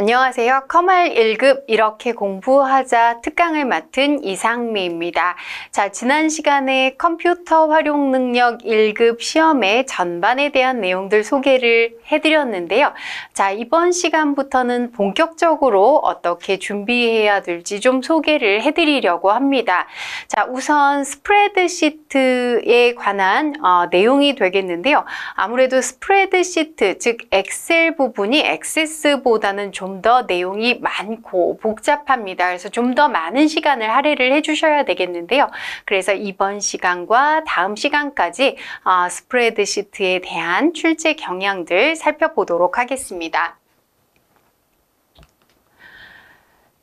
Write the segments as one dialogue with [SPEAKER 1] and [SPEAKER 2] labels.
[SPEAKER 1] 안녕하세요. 컴활 1급 이렇게 공부하자 특강을 맡은 이상미입니다. 자, 지난 시간에 컴퓨터 활용 능력 1급 시험의 전반에 대한 내용들 소개를 해드렸는데요. 자, 이번 시간부터는 본격적으로 어떻게 준비해야 될지 좀 소개를 해드리려고 합니다. 자, 우선 스프레드시트에 관한 내용이 되겠는데요. 아무래도 스프레드시트, 즉 엑셀 부분이 액세스보다는 좀 더 내용이 많고 복잡합니다. 그래서 좀 더 많은 시간을 할애를 해주셔야 되겠는데요. 그래서 이번 시간과 다음 시간까지 스프레드시트에 대한 출제 경향들 살펴보도록 하겠습니다.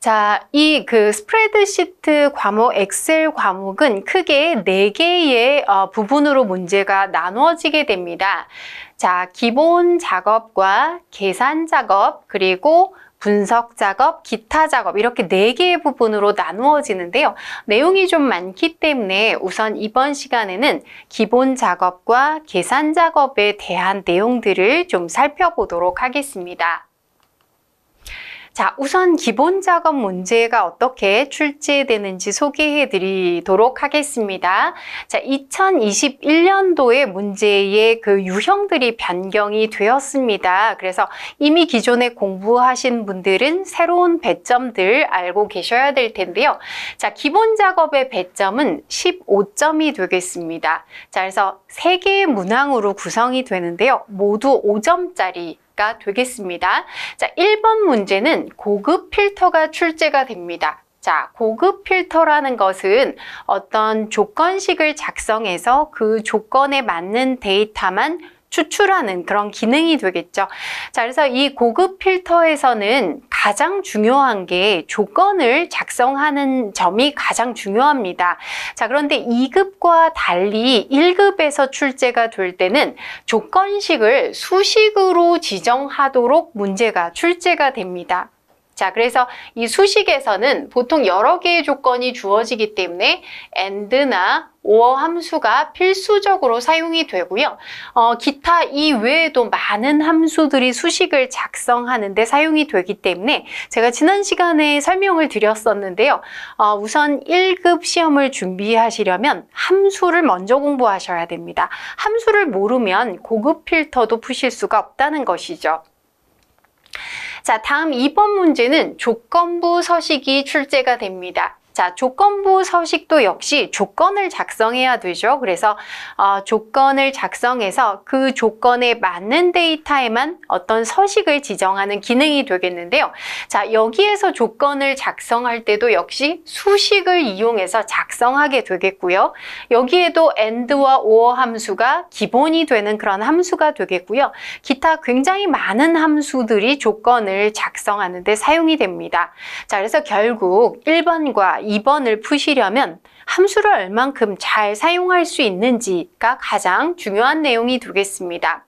[SPEAKER 1] 자, 이 스프레드시트 과목, 엑셀 과목은 크게 4개의 부분으로 문제가 나누어지게 됩니다. 자, 기본 작업과 계산 작업, 그리고 분석 작업, 기타 작업 이렇게 4개의 부분으로 나누어지는데요. 내용이 좀 많기 때문에 우선 이번 시간에는 기본 작업과 계산 작업에 대한 내용들을 좀 살펴보도록 하겠습니다. 자, 우선 기본 작업 문제가 어떻게 출제되는지 소개해 드리도록 하겠습니다. 자, 2021년도에 문제의 유형들이 변경이 되었습니다. 그래서 이미 기존에 공부하신 분들은 새로운 배점들 알고 계셔야 될 텐데요. 자, 기본 작업의 배점은 15점이 되겠습니다. 자, 그래서 3개의 문항으로 구성이 되는데요. 모두 5점짜리 가 되겠습니다. 자, 1번 문제는 고급 필터가 출제가 됩니다. 자, 고급 필터라는 것은 어떤 조건식을 작성해서 그 조건에 맞는 데이터만 추출하는 그런 기능이 되겠죠. 자, 그래서 이 고급 필터에서는 가장 중요한 게 조건을 작성하는 점이 가장 중요합니다. 자, 그런데 2급과 달리 1급에서 출제가 될 때는 조건식을 수식으로 지정하도록 문제가 출제가 됩니다. 자, 그래서 이 수식에서는 보통 여러 개의 조건이 주어지기 때문에 and나 or 함수가 필수적으로 사용이 되고요. 기타 이외에도 많은 함수들이 수식을 작성하는 데 사용이 되기 때문에 제가 지난 시간에 설명을 드렸었는데요. 우선 1급 시험을 준비하시려면 함수를 먼저 공부하셔야 됩니다. 함수를 모르면 고급 필터도 푸실 수가 없다는 것이죠. 자, 다음 2번 문제는 조건부 서식이 출제가 됩니다. 자, 조건부 서식도 역시 조건을 작성해야 되죠. 그래서 조건을 작성해서 그 조건에 맞는 데이터에만 어떤 서식을 지정하는 기능이 되겠는데요. 자, 여기에서 조건을 작성할 때도 역시 수식을 이용해서 작성하게 되겠고요. 여기에도 and와 or 함수가 기본이 되는 그런 함수가 되겠고요. 기타 굉장히 많은 함수들이 조건을 작성하는 데 사용이 됩니다. 자, 그래서 결국 1번과 2번을 푸시려면 함수를 얼만큼 잘 사용할 수 있는지가 가장 중요한 내용이 되겠습니다.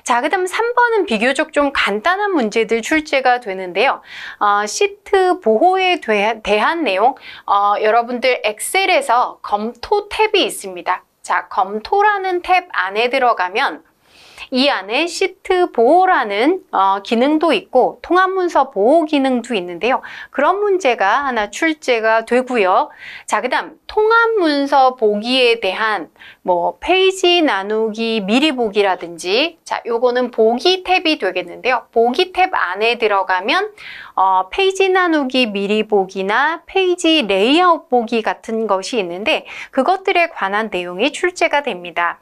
[SPEAKER 1] 자, 그 다음 3번은 비교적 좀 간단한 문제들 출제가 되는데요. 시트 보호에 대한 내용, 여러분들 엑셀에서 검토 탭이 있습니다. 자, 검토라는 탭 안에 들어가면 이 안에 시트 보호라는 기능도 있고 통합문서 보호 기능도 있는데요. 그런 문제가 하나 출제가 되고요. 자, 그 다음 통합문서 보기에 대한 페이지 나누기 미리 보기라든지, 자, 요거는 보기 탭이 되겠는데요. 보기 탭 안에 들어가면 페이지 나누기 미리 보기나 페이지 레이아웃 보기 같은 것이 있는데 그것들에 관한 내용이 출제가 됩니다.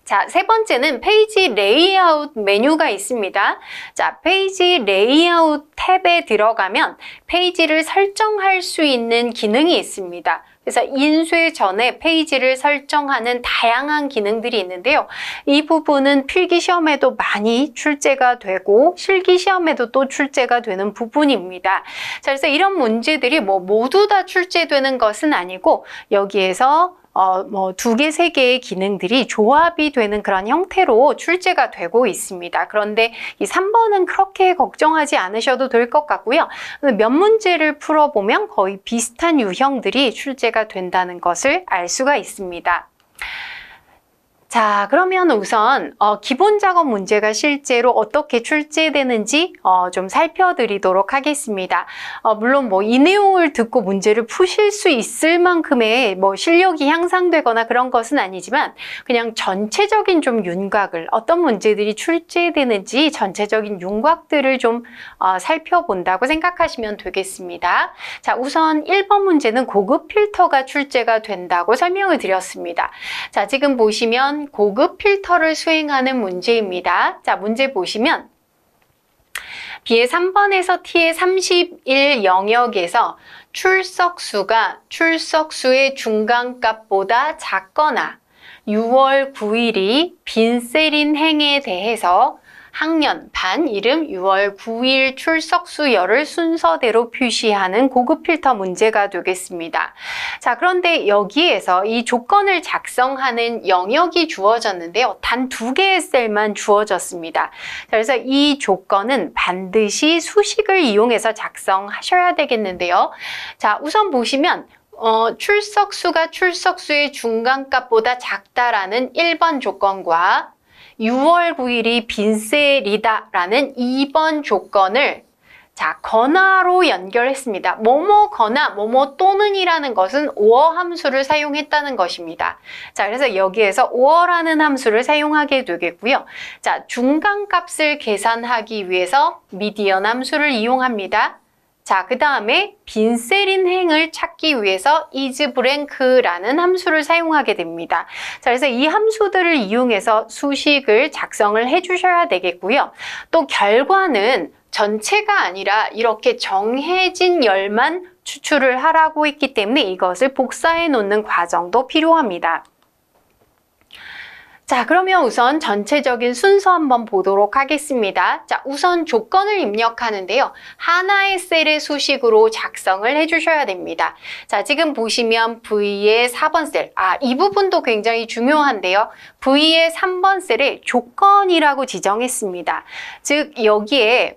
[SPEAKER 1] 자, 세 번째는 페이지 레이아웃 메뉴가 있습니다. 자, 페이지 레이아웃 탭에 들어가면 페이지를 설정할 수 있는 기능이 있습니다. 그래서 인쇄 전에 페이지를 설정하는 다양한 기능들이 있는데요. 이 부분은 필기시험에도 많이 출제가 되고 실기시험에도 또 출제가 되는 부분입니다. 자, 그래서 이런 문제들이 모두 다 출제되는 것은 아니고 여기에서 2개, 3개의 기능들이 조합이 되는 그런 형태로 출제가 되고 있습니다. 그런데 이 3번은 그렇게 걱정하지 않으셔도 될 것 같고요. 몇 문제를 풀어보면 거의 비슷한 유형들이 출제가 된다는 것을 알 수가 있습니다. 자, 그러면 우선 기본 작업 문제가 실제로 어떻게 출제되는지 좀 살펴드리도록 하겠습니다. 물론 뭐 이 내용을 듣고 문제를 푸실 수 있을 만큼의 뭐 실력이 향상되거나 그런 것은 아니지만 그냥 전체적인 좀 윤곽을 어떤 문제들이 출제되는지 전체적인 윤곽들을 좀 살펴본다고 생각하시면 되겠습니다. 자, 우선 1번 문제는 고급 필터가 출제가 된다고 설명을 드렸습니다. 자, 지금 보시면 고급 필터를 수행하는 문제입니다. 자, 문제 보시면 B의 3번에서 T의 31 영역에서 출석수가 출석수의 중간값보다 작거나 6월 9일이 빈셀인 행에 대해서 학년, 반, 이름, 6월 9일 출석수열을 순서대로 표시하는 고급 필터 문제가 되겠습니다. 자, 그런데 여기에서 이 조건을 작성하는 영역이 주어졌는데요. 단 2개의 셀만 주어졌습니다. 자, 그래서 이 조건은 반드시 수식을 이용해서 작성하셔야 되겠는데요. 자, 우선 보시면 출석수가 출석수의 중간값보다 작다라는 1번 조건과 6월 9일이 빈셀이다라는 2번 조건을 자, 건화로 연결했습니다. 뭐뭐 건화, 뭐뭐 또는이라는 것은 or 함수를 사용했다는 것입니다. 자, 그래서 여기에서 or라는 함수를 사용하게 되겠고요. 자, 중간값을 계산하기 위해서 median 함수를 이용합니다. 자, 그 다음에 빈셀인 행을 찾기 위해서 isBlank라는 함수를 사용하게 됩니다. 자, 그래서 이 함수들을 이용해서 수식을 작성을 해주셔야 되겠고요. 또 결과는 전체가 아니라 이렇게 정해진 열만 추출을 하라고 했기 때문에 이것을 복사해 놓는 과정도 필요합니다. 자, 그러면 우선 전체적인 순서 한번 보도록 하겠습니다. 자, 우선 조건을 입력하는데요. 하나의 셀의 수식으로 작성을 해주셔야 됩니다. 자, 지금 보시면 V의 4번 셀, 이 부분도 굉장히 중요한데요. V의 3번 셀에 조건이라고 지정했습니다. 즉, 여기에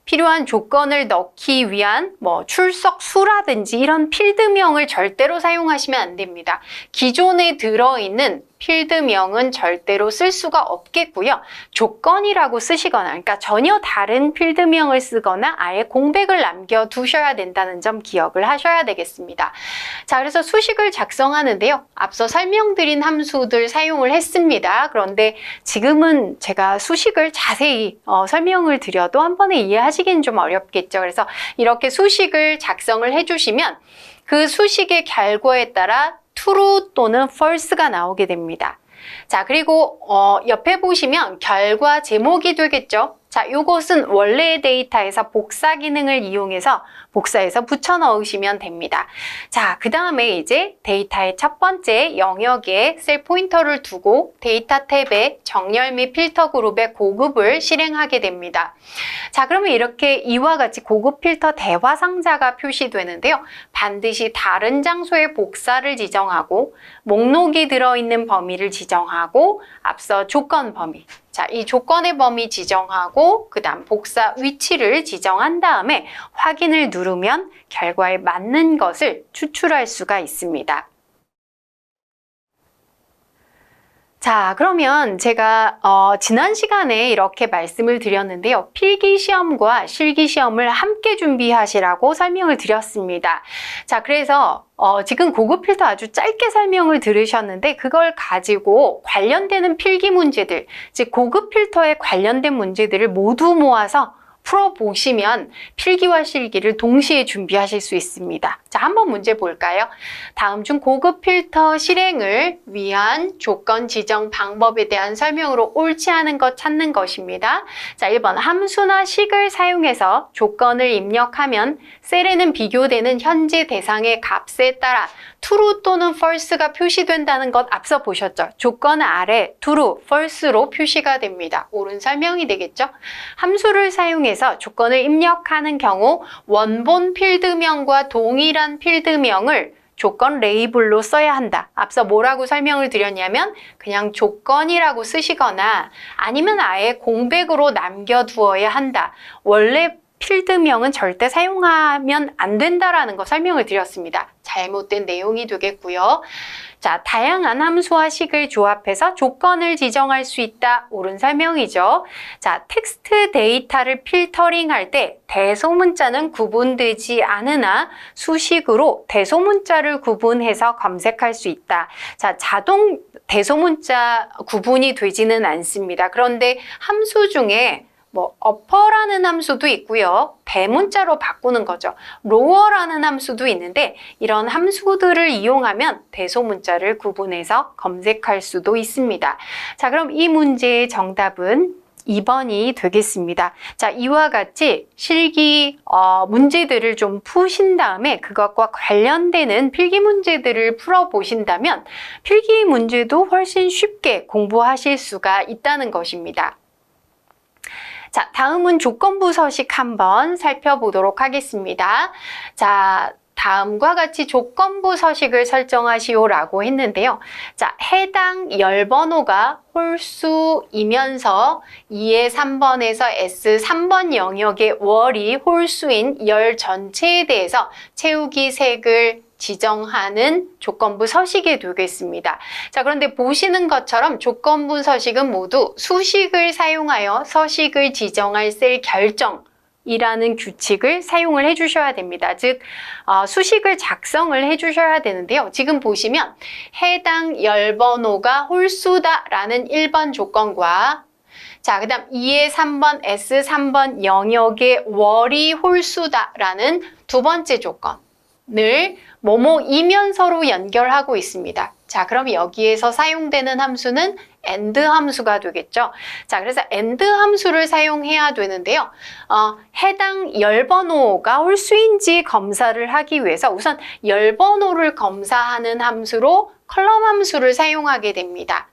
[SPEAKER 1] 필요한 조건을 넣기 위한 출석 수라든지 이런 필드명을 절대로 사용하시면 안 됩니다. 기존에 들어있는 필드명은 절대로 쓸 수가 없겠고요. 조건이라고 쓰시거나 그러니까 전혀 다른 필드명을 쓰거나 아예 공백을 남겨두셔야 된다는 점 기억을 하셔야 되겠습니다. 자, 그래서 수식을 작성하는데요. 앞서 설명드린 함수들 사용을 했습니다. 그런데 지금은 제가 수식을 자세히 설명을 드려도 한 번에 이해하시기는 좀 어렵겠죠. 그래서 이렇게 수식을 작성을 해주시면 그 수식의 결과에 따라 true 또는 false가 나오게 됩니다. 자, 그리고 옆에 보시면 결과 제목이 되겠죠. 자, 요것은 원래의 데이터에서 복사 기능을 이용해서 복사해서 붙여 넣으시면 됩니다. 자, 그 다음에 이제 데이터의 첫 번째 영역에 셀 포인터를 두고 데이터 탭에 정렬 및 필터 그룹의 고급을 실행하게 됩니다. 자, 그러면 이렇게 이와 같이 고급 필터 대화 상자가 표시되는데요. 반드시 다른 장소에 복사를 지정하고 목록이 들어있는 범위를 지정하고 앞서 조건 범위, 자, 이 조건의 범위 지정하고 그 다음 복사 위치를 지정한 다음에 확인을 누르면 결과에 맞는 것을 추출할 수가 있습니다. 자, 그러면 제가 지난 시간에 이렇게 말씀을 드렸는데요. 필기시험과 실기시험을 함께 준비하시라고 설명을 드렸습니다. 자, 그래서 지금 고급 필터 아주 짧게 설명을 들으셨는데 그걸 가지고 관련되는 필기 문제들, 즉 고급 필터에 관련된 문제들을 모두 모아서 풀어보시면 필기와 실기를 동시에 준비하실 수 있습니다. 자, 한번 문제 볼까요? 다음 중 고급 필터 실행을 위한 조건 지정 방법에 대한 설명으로 옳지 않은 것 찾는 것입니다. 자, 1번 함수나 식을 사용해서 조건을 입력하면 셀에는 비교되는 현재 대상의 값에 따라 true 또는 false가 표시된다는 것 앞서 보셨죠? 조건 아래 true, false로 표시가 됩니다. 옳은 설명이 되겠죠? 함수를 사용해서 조건을 입력하는 경우 원본 필드명과 동일한 필드명을 조건 레이블로 써야 한다. 앞서 뭐라고 설명을 드렸냐면 그냥 조건이라고 쓰시거나 아니면 아예 공백으로 남겨두어야 한다. 원래 필드명은 절대 사용하면 안 된다라는 거 설명을 드렸습니다. 잘못된 내용이 되겠고요. 자, 다양한 함수와 식을 조합해서 조건을 지정할 수 있다. 옳은 설명이죠. 자, 텍스트 데이터를 필터링할 때 대소문자는 구분되지 않으나 수식으로 대소문자를 구분해서 검색할 수 있다. 자, 자동 대소문자 구분이 되지는 않습니다. 그런데 함수 중에 upper라는 함수도 있고요. 대문자로 바꾸는 거죠. lower라는 함수도 있는데 이런 함수들을 이용하면 대소문자를 구분해서 검색할 수도 있습니다. 자, 그럼 이 문제의 정답은 2번이 되겠습니다. 자, 이와 같이 실기 문제들을 좀 푸신 다음에 그것과 관련되는 필기 문제들을 풀어보신다면 필기 문제도 훨씬 쉽게 공부하실 수가 있다는 것입니다. 자, 다음은 조건부 서식 한번 살펴보도록 하겠습니다. 자, 다음과 같이 조건부 서식을 설정하시오라고 했는데요. 자, 해당 열 번호가 홀수이면서 2의 3번에서 S 3번 영역의 월이 홀수인 열 전체에 대해서 채우기 색을 지정하는 조건부 서식이 되겠습니다. 자, 그런데 보시는 것처럼 조건부 서식은 모두 수식을 사용하여 서식을 지정할 셀 결정이라는 규칙을 사용을 해주셔야 됩니다. 즉, 수식을 작성을 해주셔야 되는데요. 지금 보시면 해당 열번호가 홀수다라는 1번 조건과 자, 그 다음 2의 3번 S 3번 영역의 월이 홀수다라는 두 번째 조건을 뭐뭐이면서로 연결하고 있습니다. 자, 그럼 여기에서 사용되는 함수는 AND 함수가 되겠죠. 자, 그래서 AND 함수를 사용해야 되는데요. 해당 열번호가 홀수인지 검사를 하기 위해서 우선 열번호를 검사하는 함수로 컬럼 함수를 사용하게 됩니다.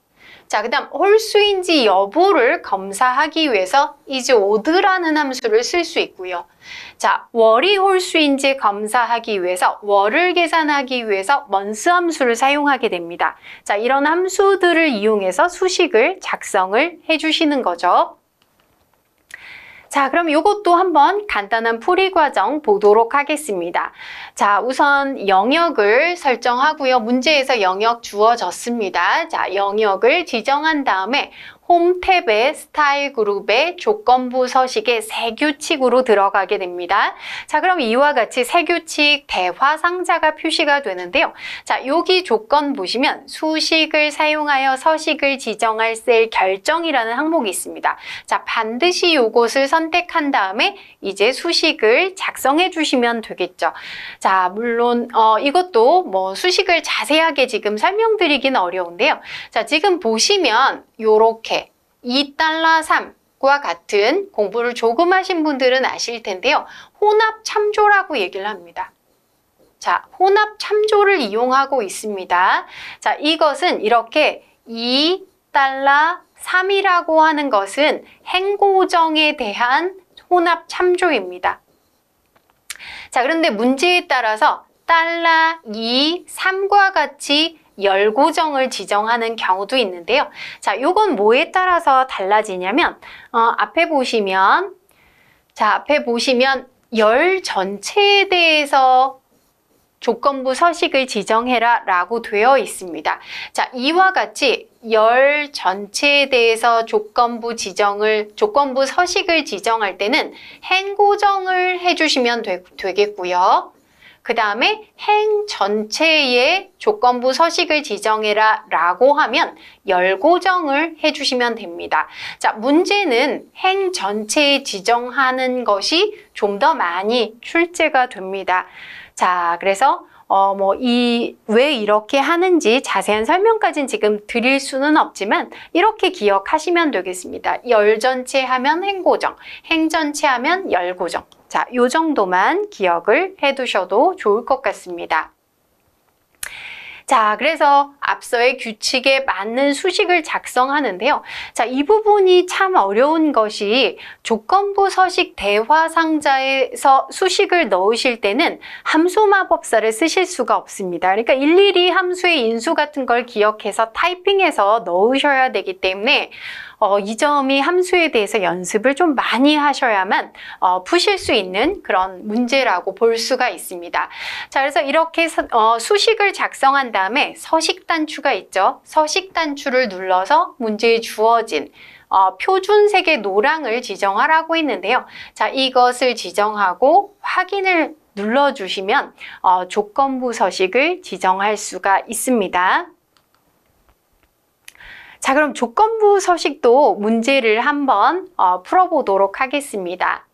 [SPEAKER 1] 자, 그 다음 홀수인지 여부를 검사하기 위해서 isOD라는 함수를 쓸 수 있고요. 자, 월이 홀수인지 검사하기 위해서 월을 계산하기 위해서 months 함수를 사용하게 됩니다. 자, 이런 함수들을 이용해서 수식을 작성을 해주시는 거죠. 자, 그럼 이것도 한번 간단한 풀이 과정 보도록 하겠습니다. 자, 우선 영역을 설정하고요. 문제에서 영역 주어졌습니다. 자, 영역을 지정한 다음에 홈 탭의 스타일 그룹의 조건부 서식의 새 규칙으로 들어가게 됩니다. 자, 그럼 이와 같이 새 규칙 대화 상자가 표시가 되는데요. 자, 여기 조건 보시면 수식을 사용하여 서식을 지정할 셀 결정이라는 항목이 있습니다. 자, 반드시 이것을 선택한 다음에 이제 수식을 작성해 주시면 되겠죠. 자, 물론 이것도 수식을 자세하게 지금 설명드리긴 어려운데요. 자, 지금 보시면 요렇게 $2.3과 같은 공부를 조금 하신 분들은 아실 텐데요. 혼합 참조라고 얘기를 합니다. 자, 혼합 참조를 이용하고 있습니다. 자, 이것은 이렇게 $2.3이라고 하는 것은 행고정에 대한 혼합 참조입니다. 자, 그런데 문제에 따라서 $2, 3과 같이 열고정을 지정하는 경우도 있는데요. 자, 요건 뭐에 따라서 달라지냐면 앞에 보시면 열 전체에 대해서 조건부 서식을 지정해라 라고 되어 있습니다. 자, 이와 같이 열 전체에 대해서 조건부 서식을 지정할 때는 행고정을 해주시면 되겠고요. 그 다음에 행 전체의 조건부 서식을 지정해라 라고 하면 열고정을 해주시면 됩니다. 자, 문제는 행 전체에 지정하는 것이 좀 더 많이 출제가 됩니다. 자, 그래서 왜 이렇게 하는지 자세한 설명까지는 지금 드릴 수는 없지만 이렇게 기억하시면 되겠습니다. 열 전체 하면 행고정, 행 전체 하면 열고정. 자, 요 정도만 기억을 해두셔도 좋을 것 같습니다. 자, 그래서 앞서의 규칙에 맞는 수식을 작성하는데요. 자, 이 부분이 참 어려운 것이 조건부 서식 대화 상자에서 수식을 넣으실 때는 함수 마법사를 쓰실 수가 없습니다. 그러니까 일일이 함수의 인수 같은 걸 기억해서 타이핑해서 넣으셔야 되기 때문에 이 점이 함수에 대해서 연습을 좀 많이 하셔야만 푸실 수 있는 그런 문제라고 볼 수가 있습니다. 자, 그래서 이렇게 수식을 작성한 다음에 서식 단추가 있죠. 서식 단추를 눌러서 문제에 주어진 표준색의 노랑을 지정하라고 했는데요. 자, 이것을 지정하고 확인을 눌러주시면 조건부 서식을 지정할 수가 있습니다. 자, 그럼 조건부 서식도 문제를 한번 풀어보도록 하겠습니다.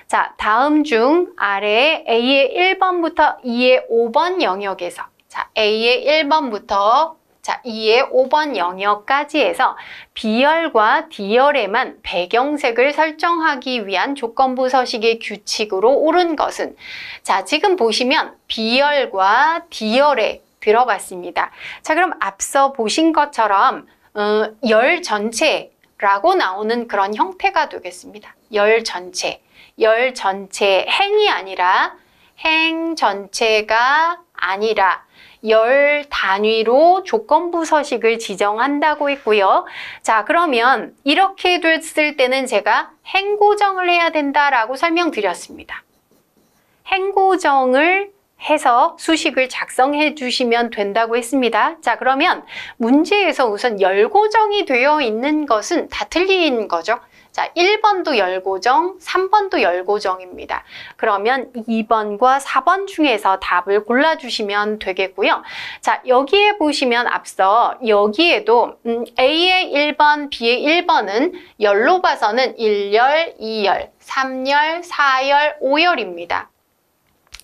[SPEAKER 1] 자, 다음 중 아래 A의 1번부터 E의 5번 영역에서 자, A의 1번부터 자, E의 5번 영역까지 해서 B열과 D열에만 배경색을 설정하기 위한 조건부 서식의 규칙으로 옳은 것은 자, 지금 보시면 B열과 D열에 들어갔습니다. 자, 그럼 앞서 보신 것처럼 열 전체라고 나오는 그런 형태가 되겠습니다. 열 전체. 열 전체 행이 아니라 행 전체가 아니라 열 단위로 조건부 서식을 지정한다고 했고요. 자, 그러면 이렇게 됐을 때는 제가 행고정을 해야 된다라고 설명드렸습니다. 행고정을 해서 수식을 작성해 주시면 된다고 했습니다. 자, 그러면 문제에서 우선 열고정이 되어 있는 것은 다 틀린 거죠. 자, 1번도 열고정, 3번도 열고정입니다. 그러면 2번과 4번 중에서 답을 골라주시면 되겠고요. 자, 여기에 보시면 앞서 여기에도 A의 1번, B의 1번은 열로 봐서는 1열, 2열, 3열, 4열, 5열입니다.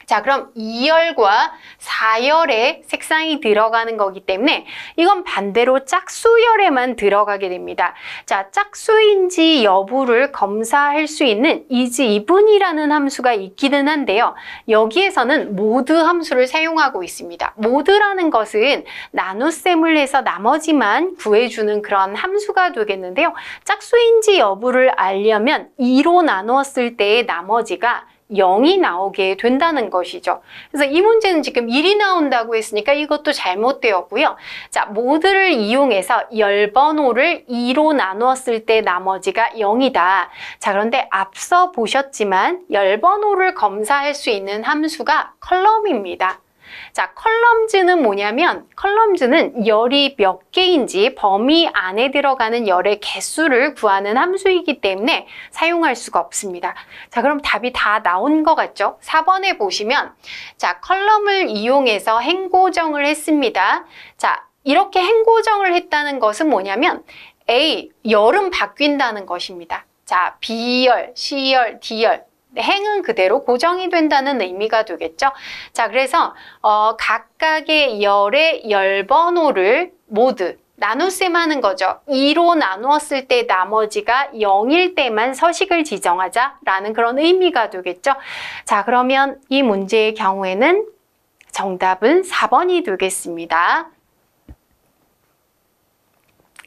[SPEAKER 1] 자, 그럼 2열과 4열에 색상이 들어가는 거기 때문에 이건 반대로 짝수열에만 들어가게 됩니다. 자, 짝수인지 여부를 검사할 수 있는 is,even이라는 함수가 있기는 한데요. 여기에서는 모드 함수를 사용하고 있습니다. 모드라는 것은 나눗셈을 해서 나머지만 구해주는 그런 함수가 되겠는데요. 짝수인지 여부를 알려면 2로 나누었을 때의 나머지가 0이 나오게 된다는 것이죠. 그래서 이 문제는 지금 1이 나온다고 했으니까 이것도 잘못되었고요. 자, 모드를 이용해서 열번호를 2로 나누었을 때 나머지가 0이다. 자, 그런데 앞서 보셨지만 열번호를 검사할 수 있는 함수가 컬럼입니다. 자, 컬럼즈는 뭐냐면 컬럼즈는 열이 몇 개인지 범위 안에 들어가는 열의 개수를 구하는 함수이기 때문에 사용할 수가 없습니다. 자, 그럼 답이 다 나온 것 같죠? 4번에 보시면 자, 컬럼을 이용해서 행고정을 했습니다. 자, 이렇게 행고정을 했다는 것은 뭐냐면 A, 열은 바뀐다는 것입니다. 자, B열, C열, D열 행은 그대로 고정이 된다는 의미가 되겠죠. 자, 그래서 각각의 열의 열번호를 모두 나눗셈 하는 거죠. 2로 나누었을 때 나머지가 0일 때만 서식을 지정하자라는 그런 의미가 되겠죠. 자, 그러면 이 문제의 경우에는 정답은 4번이 되겠습니다.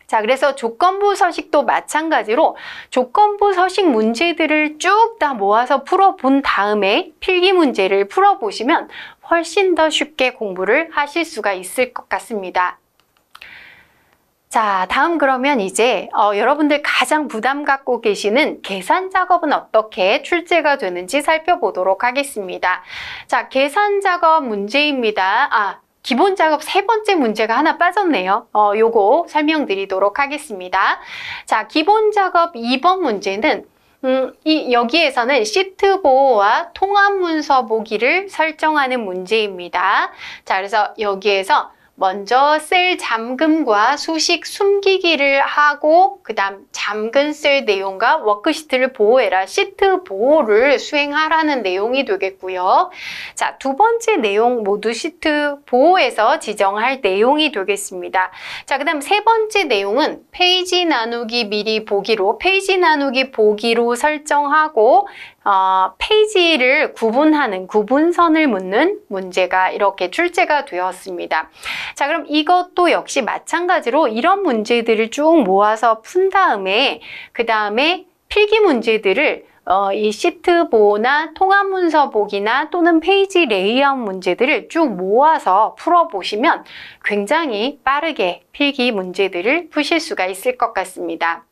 [SPEAKER 1] 자, 그래서 조건부 서식도 마찬가지로 조건부 서식 문제들을 쭉 다 모아서 풀어본 다음에 필기 문제를 풀어보시면 훨씬 더 쉽게 공부를 하실 수가 있을 것 같습니다. 자, 다음 그러면 이제 여러분들 가장 부담 갖고 계시는 계산 작업은 어떻게 출제가 되는지 살펴보도록 하겠습니다. 자, 계산 작업 문제입니다. 기본 작업 세 번째 문제가 하나 빠졌네요. 요거 설명드리도록 하겠습니다. 자, 기본 작업 2번 문제는 여기에서는 시트 보호와 통합 문서 보기를 설정하는 문제입니다. 자, 그래서 여기에서 먼저 셀 잠금과 수식 숨기기를 하고 그 다음 잠근 셀 내용과 워크시트를 보호해라. 시트 보호를 수행하라는 내용이 되겠고요. 자, 두 번째 내용 모두 시트 보호에서 지정할 내용이 되겠습니다. 자, 그 다음 세 번째 내용은 페이지 나누기 미리 보기로 페이지 나누기 보기로 설정하고 페이지를 구분하는 구분선을 묻는 문제가 이렇게 출제가 되었습니다. 자, 그럼 이것도 역시 마찬가지로 이런 문제들을 쭉 모아서 푼 다음에 그 다음에 필기 문제들을 이 시트 보호나 통합 문서 보기나 또는 페이지 레이아웃 문제들을 쭉 모아서 풀어보시면 굉장히 빠르게 필기 문제들을 푸실 수가 있을 것 같습니다.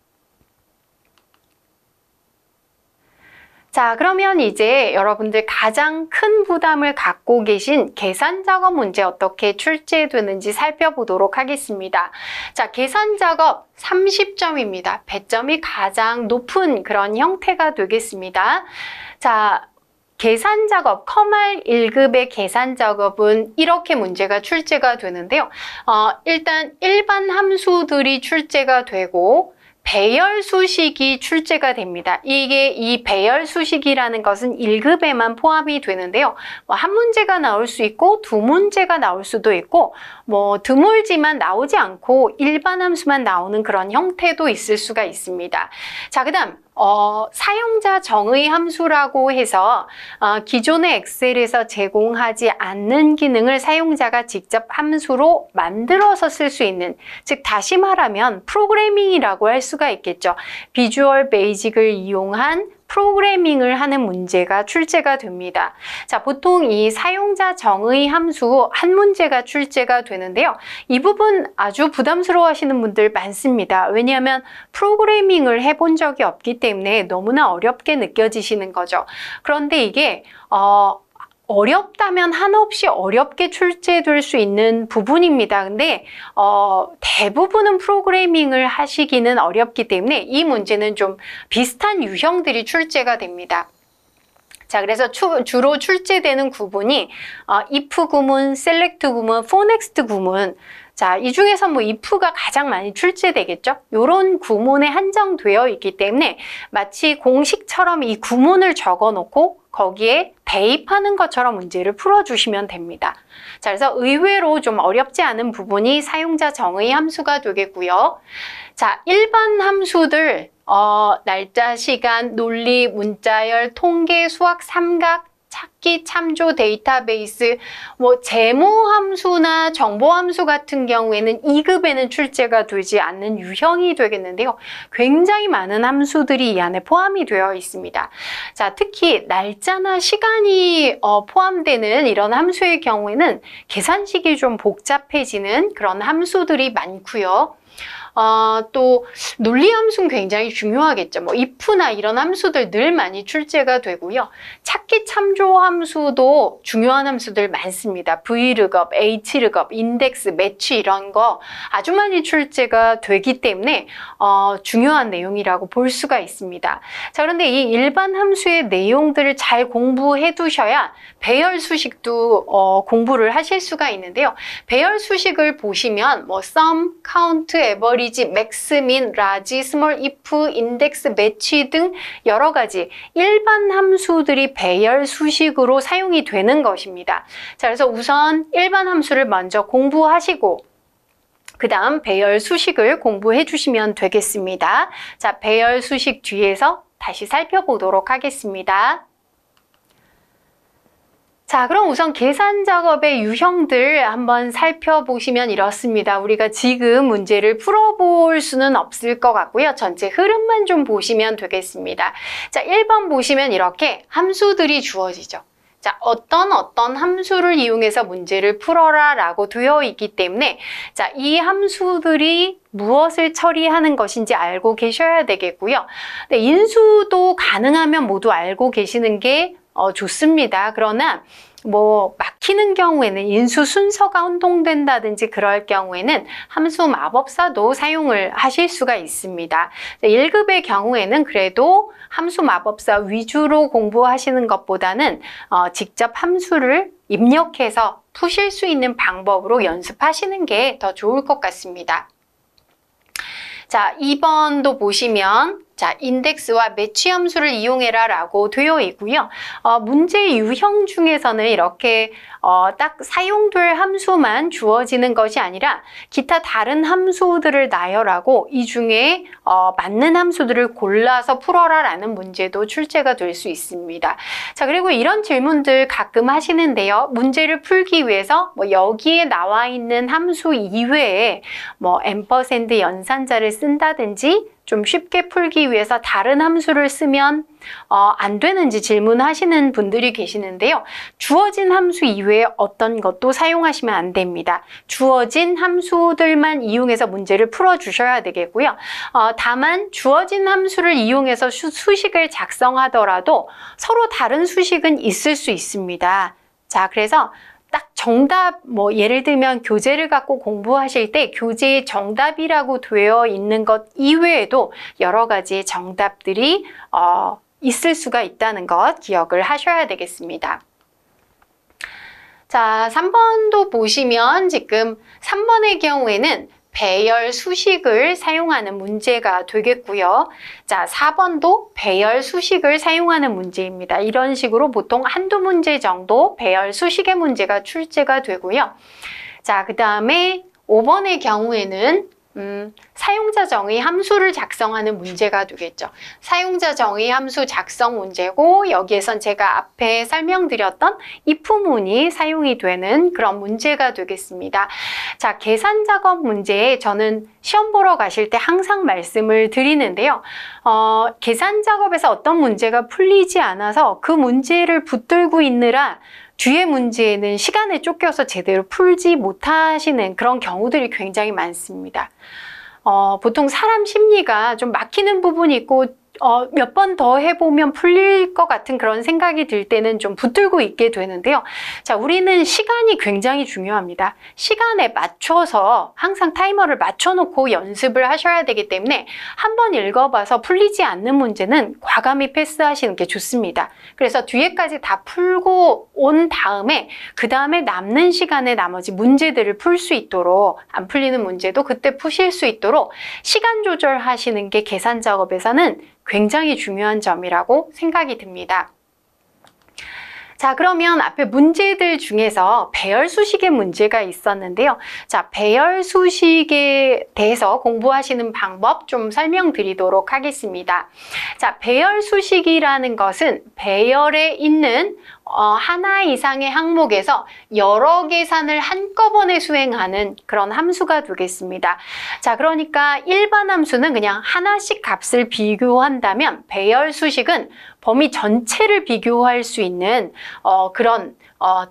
[SPEAKER 1] 자, 그러면 이제 여러분들 가장 큰 부담을 갖고 계신 계산 작업 문제 어떻게 출제되는지 살펴보도록 하겠습니다. 자, 계산 작업 30점입니다. 배점이 가장 높은 그런 형태가 되겠습니다. 자, 계산 작업, 컴알 1급의 계산 작업은 이렇게 문제가 출제가 되는데요. 일단 일반 함수들이 출제가 되고 배열 수식이 출제가 됩니다. 이게 이 배열 수식이라는 것은 1급에만 포함이 되는데요. 한 문제가 나올 수 있고 두 문제가 나올 수도 있고 드물지만 나오지 않고 일반 함수만 나오는 그런 형태도 있을 수가 있습니다. 자, 그다음 사용자 정의 함수라고 해서 기존의 엑셀에서 제공하지 않는 기능을 사용자가 직접 함수로 만들어서 쓸 수 있는, 즉 다시 말하면 프로그래밍이라고 할 수가 있겠죠. 비주얼 베이직을 이용한 프로그래밍을 하는 문제가 출제가 됩니다. 자, 보통 이 사용자 정의 함수 한 문제가 출제가 되는데요. 이 부분 아주 부담스러워 하시는 분들 많습니다. 왜냐하면 프로그래밍을 해본 적이 없기 때문에 너무나 어렵게 느껴지시는 거죠. 그런데 이게 어렵다면 한없이 어렵게 출제될 수 있는 부분입니다. 근데 대부분은 프로그래밍을 하시기는 어렵기 때문에 이 문제는 좀 비슷한 유형들이 출제가 됩니다. 자, 그래서 주로 출제되는 구문이 if 구문, select 구문, for next 구문. 자, 이 중에서 if가 가장 많이 출제되겠죠? 이런 구문에 한정되어 있기 때문에 마치 공식처럼 이 구문을 적어 놓고 거기에 대입하는 것처럼 문제를 풀어주시면 됩니다. 자, 그래서 의외로 좀 어렵지 않은 부분이 사용자 정의 함수가 되겠고요. 자, 일반 함수들, 날짜, 시간, 논리, 문자열, 통계, 수학, 삼각, 찾기, 참조, 데이터베이스, 제모 함수나 정보 함수 같은 경우에는 2급에는 출제가 되지 않는 유형이 되겠는데요. 굉장히 많은 함수들이 이 안에 포함이 되어 있습니다. 자, 특히 날짜나 시간이 포함되는 이런 함수의 경우에는 계산식이 좀 복잡해지는 그런 함수들이 많고요. 또 논리 함수는 굉장히 중요하겠죠. if나 이런 함수들 늘 많이 출제가 되고요. 찾기 참조 함수도 중요한 함수들 많습니다. Vlookup, Hlookup, 인덱스, 매치 이런 거 아주 많이 출제가 되기 때문에 중요한 내용이라고 볼 수가 있습니다. 자, 그런데 이 일반 함수의 내용들을 잘 공부해 두셔야 배열 수식도 공부를 하실 수가 있는데요. 배열 수식을 보시면 sum, count, average, max, min, large, small, if, 인덱스, 매치 등 여러 가지 일반 함수들이 배열 수식으로 사용이 되는 것입니다. 자, 그래서 우선 일반 함수를 먼저 공부하시고 그 다음 배열 수식을 공부해 주시면 되겠습니다. 자, 배열 수식 뒤에서 다시 살펴보도록 하겠습니다. 자, 그럼 우선 계산 작업의 유형들 한번 살펴보시면 이렇습니다. 우리가 지금 문제를 풀어볼 수는 없을 것 같고요. 전체 흐름만 좀 보시면 되겠습니다. 자, 1번 보시면 이렇게 함수들이 주어지죠. 자, 어떤 함수를 이용해서 문제를 풀어라 라고 되어 있기 때문에 자, 이 함수들이 무엇을 처리하는 것인지 알고 계셔야 되겠고요. 네, 인수도 가능하면 모두 알고 계시는 게 좋습니다. 그러나 막히는 경우에는 인수 순서가 혼동된다든지 그럴 경우에는 함수 마법사도 사용을 하실 수가 있습니다. 1급의 경우에는 그래도 함수 마법사 위주로 공부하시는 것보다는 직접 함수를 입력해서 푸실 수 있는 방법으로 연습하시는 게 더 좋을 것 같습니다. 자, 2번도 보시면 자, 인덱스와 매치 함수를 이용해라 라고 되어 있고요. 문제 유형 중에서는 이렇게 딱 사용될 함수만 주어지는 것이 아니라 기타 다른 함수들을 나열하고 이 중에 맞는 함수들을 골라서 풀어라 라는 문제도 출제가 될 수 있습니다. 자, 그리고 이런 질문들 가끔 하시는데요. 문제를 풀기 위해서 여기에 나와 있는 함수 이외에 앰퍼샌드 연산자를 쓴다든지 좀 쉽게 풀기 위해서 다른 함수를 쓰면 안 되는지 질문하시는 분들이 계시는데요. 주어진 함수 이외에 어떤 것도 사용하시면 안 됩니다. 주어진 함수들만 이용해서 문제를 풀어주셔야 되겠고요. 다만 주어진 함수를 이용해서 수식을 작성하더라도 서로 다른 수식은 있을 수 있습니다. 자, 그래서 딱 정답, 예를 들면 교재를 갖고 공부하실 때 교재에 정답이라고 되어 있는 것 이외에도 여러 가지의 정답들이 있을 수가 있다는 것 기억을 하셔야 되겠습니다. 자, 3번도 보시면 지금 3번의 경우에는 배열 수식을 사용하는 문제가 되겠고요. 자, 4번도 배열 수식을 사용하는 문제입니다. 이런 식으로 보통 한두 문제 정도 배열 수식의 문제가 출제가 되고요. 자, 그 다음에 5번의 경우에는 사용자 정의 함수를 작성하는 문제가 되겠죠. 사용자 정의 함수 작성 문제고 여기에선 제가 앞에 설명드렸던 if문이 사용이 되는 그런 문제가 되겠습니다. 자, 계산 작업 문제에 저는 시험 보러 가실 때 항상 말씀을 드리는데요. 계산 작업에서 어떤 문제가 풀리지 않아서 그 문제를 붙들고 있느라 뒤에 문제는 시간에 쫓겨서 제대로 풀지 못하시는 그런 경우들이 굉장히 많습니다. 보통 사람 심리가 좀 막히는 부분이 있고 몇 번 더 해보면 풀릴 것 같은 그런 생각이 들 때는 좀 붙들고 있게 되는데요. 자, 우리는 시간이 굉장히 중요합니다. 시간에 맞춰서 항상 타이머를 맞춰놓고 연습을 하셔야 되기 때문에 한번 읽어봐서 풀리지 않는 문제는 과감히 패스하시는 게 좋습니다. 그래서 뒤에까지 다 풀고 온 다음에 그 다음에 남는 시간에 나머지 문제들을 풀 수 있도록 안 풀리는 문제도 그때 푸실 수 있도록 시간 조절하시는 게 계산 작업에서는 굉장히 중요한 점이라고 생각이 듭니다. 자, 그러면 앞에 문제들 중에서 배열 수식의 문제가 있었는데요. 자, 배열 수식에 대해서 공부하시는 방법 좀 설명드리도록 하겠습니다. 자, 배열 수식이라는 것은 배열에 있는 하나 이상의 항목에서 여러 계산을 한꺼번에 수행하는 그런 함수가 되겠습니다. 자, 그러니까 일반 함수는 그냥 하나씩 값을 비교한다면 배열 수식은 범위 전체를 비교할 수 있는 그런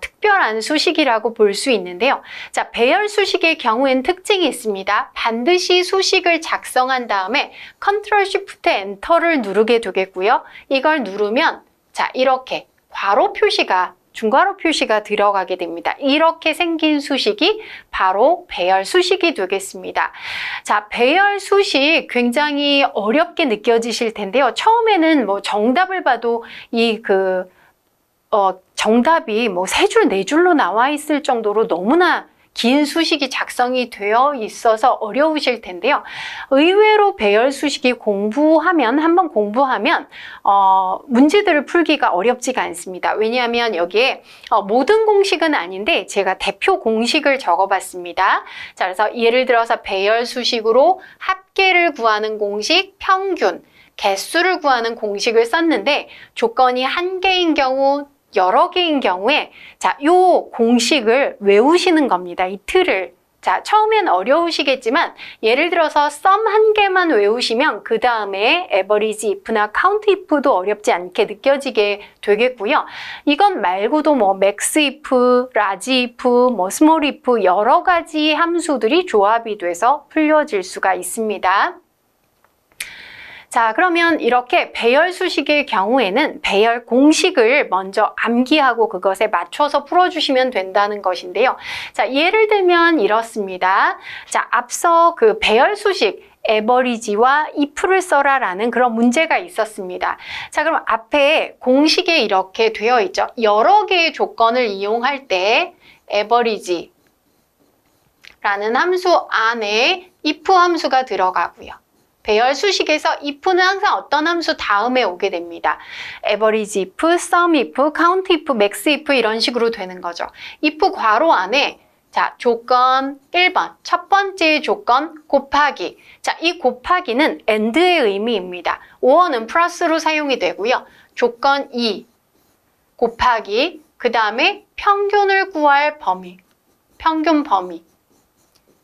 [SPEAKER 1] 특별한 수식이라고 볼 수 있는데요. 자, 배열 수식의 경우에는 특징이 있습니다. 반드시 수식을 작성한 다음에 Ctrl Shift Enter를 누르게 되겠고요. 이걸 누르면 자, 이렇게 괄호 표시가 중괄호 표시가 들어가게 됩니다. 이렇게 생긴 수식이 바로 배열 수식이 되겠습니다. 자, 배열 수식 굉장히 어렵게 느껴지실 텐데요. 처음에는 정답을 봐도 정답이 3줄, 4줄로 나와 있을 정도로 너무나 긴 수식이 작성이 되어 있어서 어려우실 텐데요. 의외로 배열 수식이 한번 공부하면 문제들을 풀기가 어렵지가 않습니다. 왜냐하면 여기에 모든 공식은 아닌데 제가 대표 공식을 적어봤습니다. 자, 그래서 예를 들어서 배열 수식으로 합계를 구하는 공식, 평균, 개수를 구하는 공식을 썼는데 조건이 한 개인 경우, 여러 개인 경우에 자, 요 공식을 외우시는 겁니다. 이 틀을. 자, 처음엔 어려우시겠지만 예를 들어서 sum 한 개만 외우시면 그 다음에 average if나 count if도 어렵지 않게 느껴지게 되겠고요. 이건 말고도 max if, large if, small if 여러 가지 함수들이 조합이 돼서 풀려질 수가 있습니다. 자, 그러면 이렇게 배열 수식의 경우에는 배열 공식을 먼저 암기하고 그것에 맞춰서 풀어주시면 된다는 것인데요. 자, 예를 들면 이렇습니다. 자, 앞서 그 배열 수식 average와 if를 써라라는 그런 문제가 있었습니다. 자, 그럼 앞에 공식에 이렇게 되어 있죠. 여러 개의 조건을 이용할 때 average라는 함수 안에 if 함수가 들어가고요. 배열 수식에서 if는 항상 어떤 함수 다음에 오게 됩니다. average if, sum if, count if, max if 이런 식으로 되는 거죠. if 괄호 안에 자, 조건 1번, 첫 번째 조건 곱하기. 자, 이 곱하기는 and의 의미입니다. 5어는 플러스로 사용이 되고요. 조건 2, 곱하기, 그 다음에 평균을 구할 범위, 평균 범위.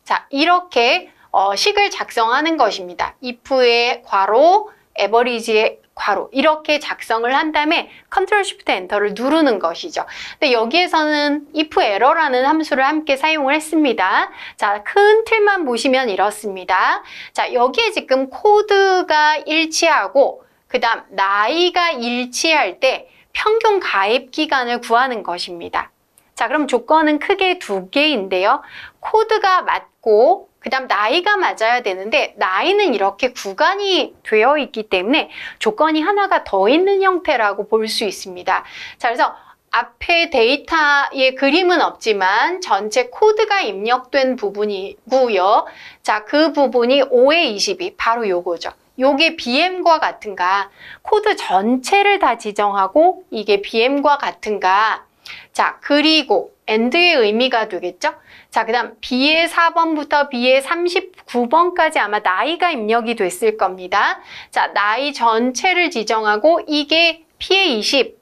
[SPEAKER 1] 자, 이렇게 식을 작성하는 것입니다. if의 괄호, average의 괄호 이렇게 작성을 한 다음에 Ctrl Shift Enter를 누르는 것이죠. 근데 여기에서는 if error라는 함수를 함께 사용을 했습니다. 자, 큰 틀만 보시면 이렇습니다. 자, 여기에 지금 코드가 일치하고 그 다음 나이가 일치할 때 평균 가입 기간을 구하는 것입니다. 자, 그럼 조건은 크게 두 개인데요. 코드가 맞고 그 다음 나이가 맞아야 되는데 나이는 이렇게 구간이 되어 있기 때문에 조건이 하나가 더 있는 형태라고 볼 수 있습니다. 자, 그래서 앞에 데이터의 그림은 없지만 전체 코드가 입력된 부분이고요. 자, 그 부분이 5의 22 바로 요거죠. 요게 BM과 같은가, 코드 전체를 다 지정하고 이게 BM과 같은가. 자, 그리고 AND의 의미가 되겠죠? 자, 그 다음 B의 4번부터 B의 39번까지 아마 나이가 입력이 됐을 겁니다. 자, 나이 전체를 지정하고 이게 P의 20.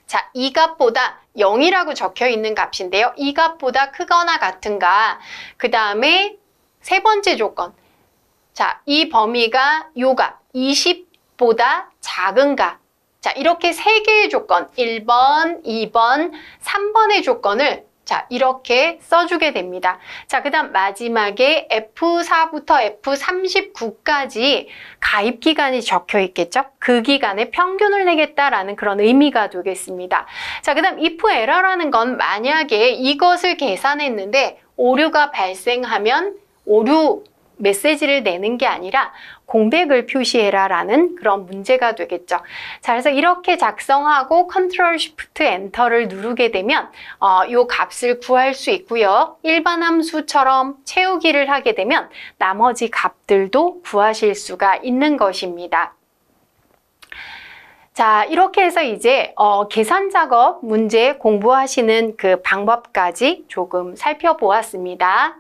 [SPEAKER 1] 자, 이 값보다 0이라고 적혀 있는 값인데요. 이 값보다 크거나 같은가. 그 다음에 세 번째 조건. 자, 이 범위가 요 값, 20보다 작은가. 자, 이렇게 세 개의 조건, 1번, 2번, 3번의 조건을 자, 이렇게 써주게 됩니다. 자, 그 다음 마지막에 F4부터 F39까지 가입 기간이 적혀 있겠죠? 그 기간에 평균을 내겠다라는 그런 의미가 되겠습니다. 자, 그 다음 if error라는 건 만약에 이것을 계산했는데 오류가 발생하면 오류 메시지를 내는 게 아니라 공백을 표시해라 라는 그런 문제가 되겠죠. 자, 그래서 이렇게 작성하고 Ctrl Shift Enter를 누르게 되면 이 값을 구할 수 있고요. 일반 함수처럼 채우기를 하게 되면 나머지 값들도 구하실 수가 있는 것입니다. 자, 이렇게 해서 이제 계산 작업 문제 공부하시는 그 방법까지 조금 살펴보았습니다.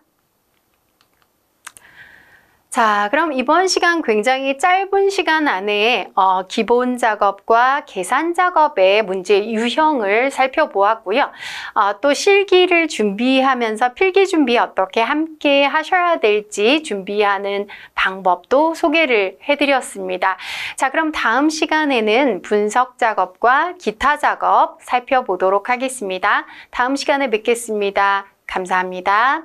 [SPEAKER 1] 자, 그럼 이번 시간 굉장히 짧은 시간 안에 기본 작업과 계산 작업의 문제 유형을 살펴보았고요. 또 실기를 준비하면서 필기 준비 어떻게 함께 하셔야 될지 준비하는 방법도 소개를 해드렸습니다. 자, 그럼 다음 시간에는 분석 작업과 기타 작업 살펴보도록 하겠습니다. 다음 시간에 뵙겠습니다. 감사합니다.